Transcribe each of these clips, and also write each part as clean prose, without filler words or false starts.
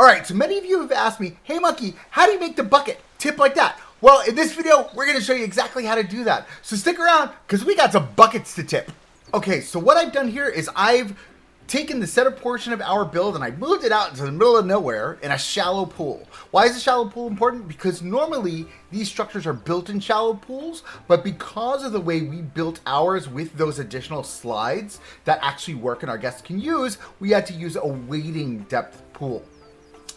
All right, so many of you have asked me, hey Monkey, how do you make the bucket tip like that? Well, in this video, we're gonna show you exactly how to do that. So stick around, because we got some buckets to tip. Okay, so what I've done here is I've taken the center portion of our build and I moved it out into the middle of nowhere in a shallow pool. Why is a shallow pool important? Because normally these structures are built in shallow pools, but because of the way we built ours with those additional slides that actually work and our guests can use, we had to use a wading depth pool.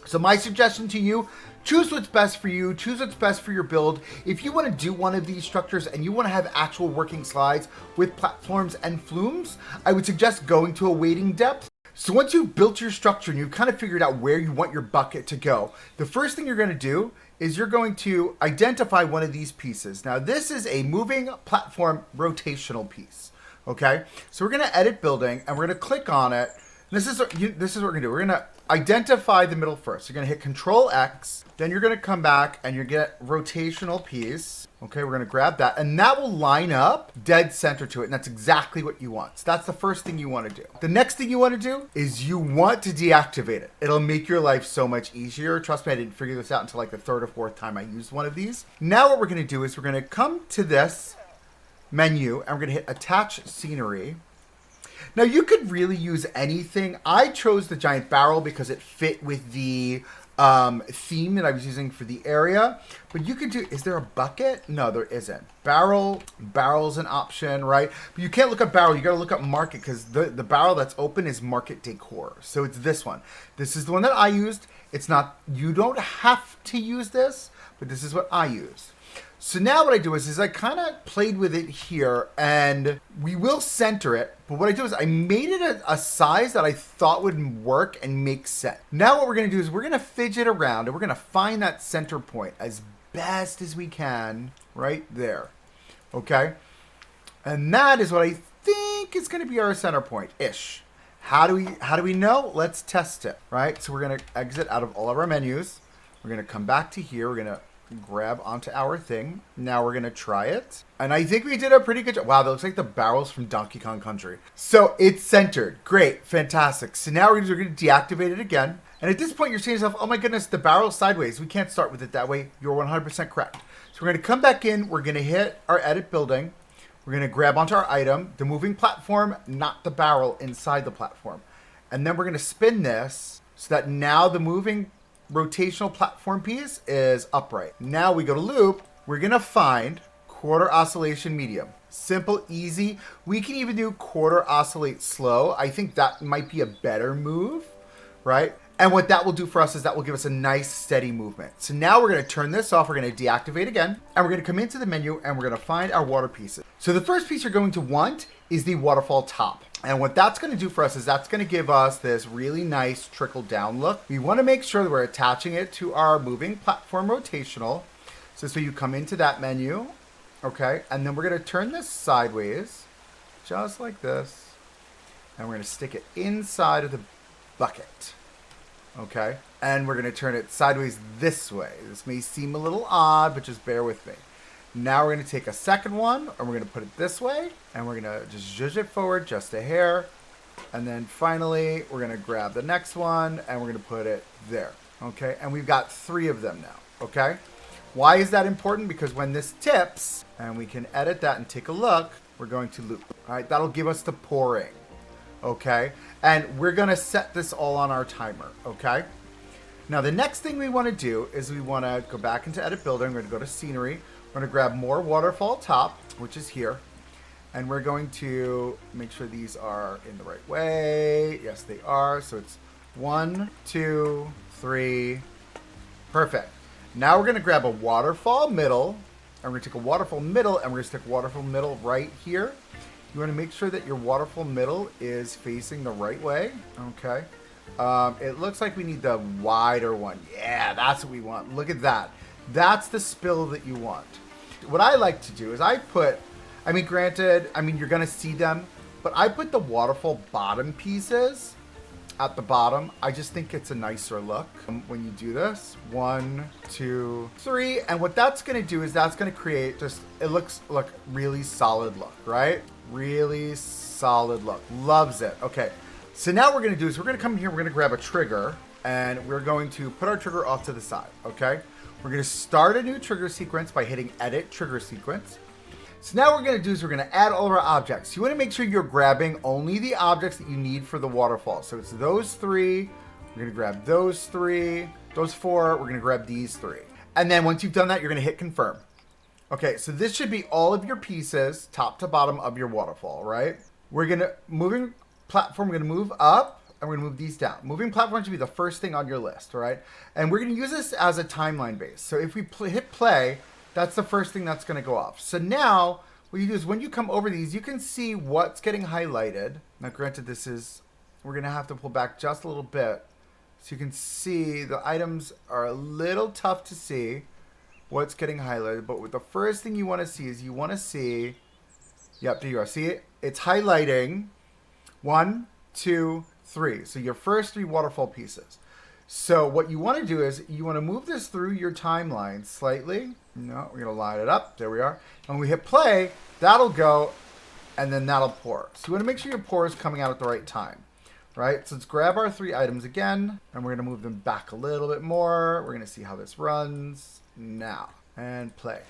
So my suggestion to you, choose what's best for you, choose what's best for your build. If you want to do one of these structures and you want to have actual working slides with platforms and flumes, I would suggest going to a wading depth. So once you've built your structure and you've kind of figured out where you want your bucket to go, the first thing you're going to do is you're going to identify one of these pieces. Now this is a moving platform rotational piece, okay? So we're going to edit building and we're going to click on it. This is what we're going to do. We're going to identify the middle first. You're going to hit Control X, then you're going to come back and you get rotational piece. Okay, we're going to grab that and that will line up dead center to it. And that's exactly what you want. So that's the first thing you want to do. The next thing you want to do is you want to deactivate it. It'll make your life so much easier. Trust me, I didn't figure this out until like the third or fourth time I used one of these. Now what we're going to do is we're going to come to this menu and we're going to hit Attach Scenery. Now you could really use anything. I chose the giant barrel because it fit with the theme that I was using for the area. But you could do, is there a bucket? No, there isn't. Barrel's an option, right? But you can't look up barrel, you gotta look up market because the barrel that's open is market decor. So it's this one. This is the one that I used. It's not, you don't have to use this, but this is what I used. So now what I do is I kind of played with it here and we will center it. But what I do is I made it a size that I thought would work and make sense. Now what we're going to do is we're going to fidget around and we're going to find that center point as best as we can right there. Okay. And that is what I think is going to be our center point-ish. How do we know? Let's test it, right? So we're going to exit out of all of our menus. We're going to come back to here. We're going to grab onto our thing. Now we're going to try it. And I think we did a pretty good job. Wow, that looks like the barrels from Donkey Kong Country. So it's centered. Great. Fantastic. So now we're going to deactivate it again. And at this point, you're saying to yourself, oh my goodness, the barrel's sideways. We can't start with it that way. You're 100% correct. So we're going to come back in. We're going to hit our edit building. We're going to grab onto our item, the moving platform, not the barrel inside the platform. And then we're going to spin this so that now the moving rotational platform piece is upright. Now we go to loop. We're going to find quarter oscillation medium. Simple, easy. We can even do quarter oscillate slow. I think that might be a better move, right? And what that will do for us is that will give us a nice steady movement. So now we're going to turn this off. We're going to deactivate again. And we're going to come into the menu and we're going to find our water pieces. So the first piece you're going to want is the waterfall top. And what that's going to do for us is that's going to give us this really nice trickle down look. We want to make sure that we're attaching it to our moving platform rotational. So you come into that menu, okay? And then we're going to turn this sideways, just like this. And we're going to stick it inside of the bucket, okay? And we're going to turn it sideways this way. This may seem a little odd, but just bear with me. Now we're going to take a second one and we're going to put it this way and we're going to just zhuzh it forward just a hair. And then finally, we're going to grab the next one and we're going to put it there. Okay. And we've got 3 of them now. Okay. Why is that important? Because when this tips and we can edit that and take a look, we're going to loop. All right. That'll give us the pouring. Okay. And we're going to set this all on our timer. Okay. Now the next thing we want to do is we want to go back into edit building. We're going to go to scenery. We're going to grab more waterfall top, which is here. And we're going to make sure these are in the right way. Yes, they are. So it's 1, 2, 3. Perfect. Now we're going to grab a waterfall middle. And we're going to take a waterfall middle and we're going to stick waterfall middle right here. You want to make sure that your waterfall middle is facing the right way. Okay. It looks like we need the wider one. Yeah, that's what we want. Look at that. That's the spill that you want. What I like to do is granted, you're going to see them, but I put the waterfall bottom pieces at the bottom. I just think it's a nicer look when you do this. 1, 2, 3. And what that's going to do is that's going to create it looks like really solid look, right? Really solid look. Loves it. Okay. So now what we're going to do is we're going to come here. We're going to grab a trigger and we're going to put our trigger off to the side, okay? We're gonna start a new trigger sequence by hitting edit trigger sequence. So now what we're gonna do is we're gonna add all of our objects. You wanna make sure you're grabbing only the objects that you need for the waterfall. So it's those 3, we're gonna grab those 3, those 4, we're gonna grab these 3. And then once you've done that, you're gonna hit confirm. Okay, so this should be all of your pieces, top to bottom of your waterfall, right? We're gonna, moving platform, we're gonna move up, and we're gonna move these down. Moving platform should be the first thing on your list, all right? And we're gonna use this as a timeline base. So if we hit play, that's the first thing that's gonna go off. So now, what you do is when you come over these, you can see what's getting highlighted. Now granted, we're gonna have to pull back just a little bit. So you can see the items are a little tough to see what's getting highlighted. But the first thing you wanna see is you wanna see, yep, there you are. See it? It's highlighting 1, 2, 3. So your first 3 waterfall pieces. So what you want to do is you want to move this through your timeline slightly. No, we're going to line it up. There we are. And when we hit play, that'll go, and then that'll pour. So you want to make sure your pour is coming out at the right time, right? So let's grab our 3 items again, and we're going to move them back a little bit more. We're going to see how this runs now, and play.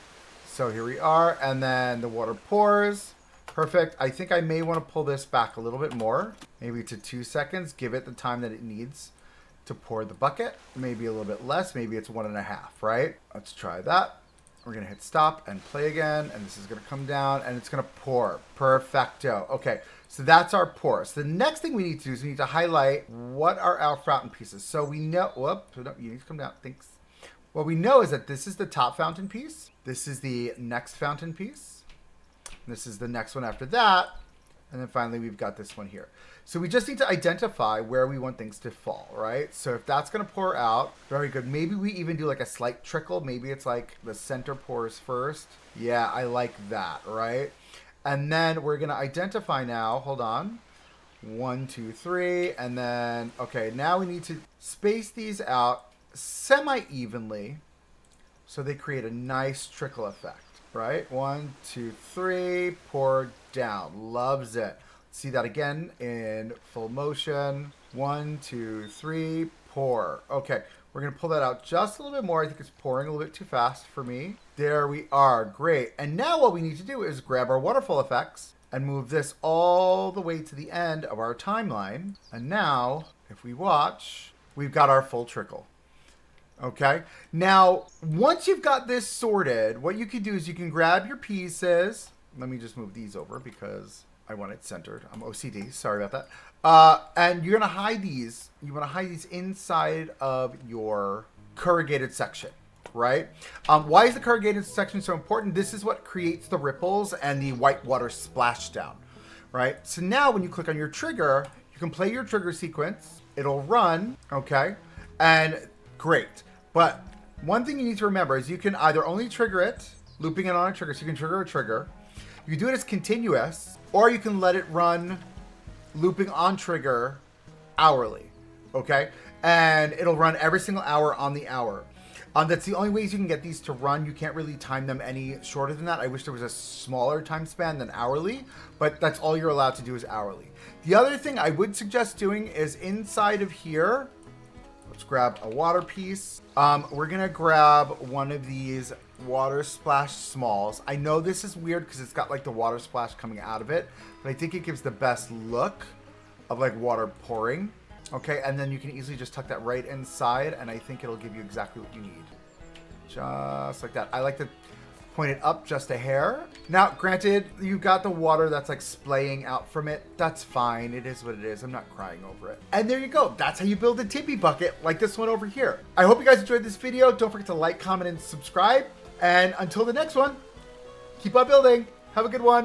So here we are, and then the water pours. Perfect. I think I may want to pull this back a little bit more, maybe to 2 seconds. Give it the time that it needs to pour the bucket. Maybe a little bit less. Maybe it's 1.5, right? Let's try that. We're going to hit stop and play again, and this is going to come down, and it's going to pour. Perfecto. Okay, so that's our pour. So the next thing we need to do is we need to highlight what are our fountain pieces. So we know, whoop, no, you need to come down. Thanks. What we know is that this is the top fountain piece. This is the next fountain piece. This is the next one after that. And then finally, we've got this one here. So we just need to identify where we want things to fall, right? So if that's going to pour out, very good. Maybe we even do like a slight trickle. Maybe it's like the center pours first. Yeah, I like that, right? And then we're going to identify now. Hold on. 1, 2, 3. And then, okay, now we need to space these out semi-evenly so they create a nice trickle effect. Right? 1, 2, 3, pour down. Loves it. See that again in full motion. 1, 2, 3, pour. Okay, we're going to pull that out just a little bit more. I think it's pouring a little bit too fast for me. There we are. Great. And now what we need to do is grab our waterfall effects and move this all the way to the end of our timeline. And now, if we watch, we've got our full trickle. Okay, now once you've got this sorted, what you can do is you can grab your pieces. Let me just move these over because I want it centered. I'm OCD, sorry about that. And you're gonna hide these. You wanna hide these inside of your corrugated section, right? Why is the corrugated section so important? This is what creates the ripples and the white water splashdown, right? So now when you click on your trigger, you can play your trigger sequence. It'll run, okay? And great. But one thing you need to remember is you can either only trigger it, looping it on a trigger, so you can trigger a trigger. You can do it as continuous, or you can let it run looping on trigger hourly, okay? And it'll run every single hour on the hour. That's the only ways you can get these to run. You can't really time them any shorter than that. I wish there was a smaller time span than hourly, but that's all you're allowed to do is hourly. The other thing I would suggest doing is inside of here, let's grab a water piece. We're gonna grab one of these water splash smalls. I know this is weird because it's got like the water splash coming out of it, but I think it gives the best look of like water pouring. Okay, and then you can easily just tuck that right inside, and I think it'll give you exactly what you need. Just like that. I like to point it up just a hair. Now, granted, you've got the water that's like splaying out from it. That's fine. It is what it is. I'm not crying over it. And there you go. That's how you build a Tippie bucket like this one over here. I hope you guys enjoyed this video. Don't forget to like, comment, and subscribe. And until the next one, keep on building. Have a good one.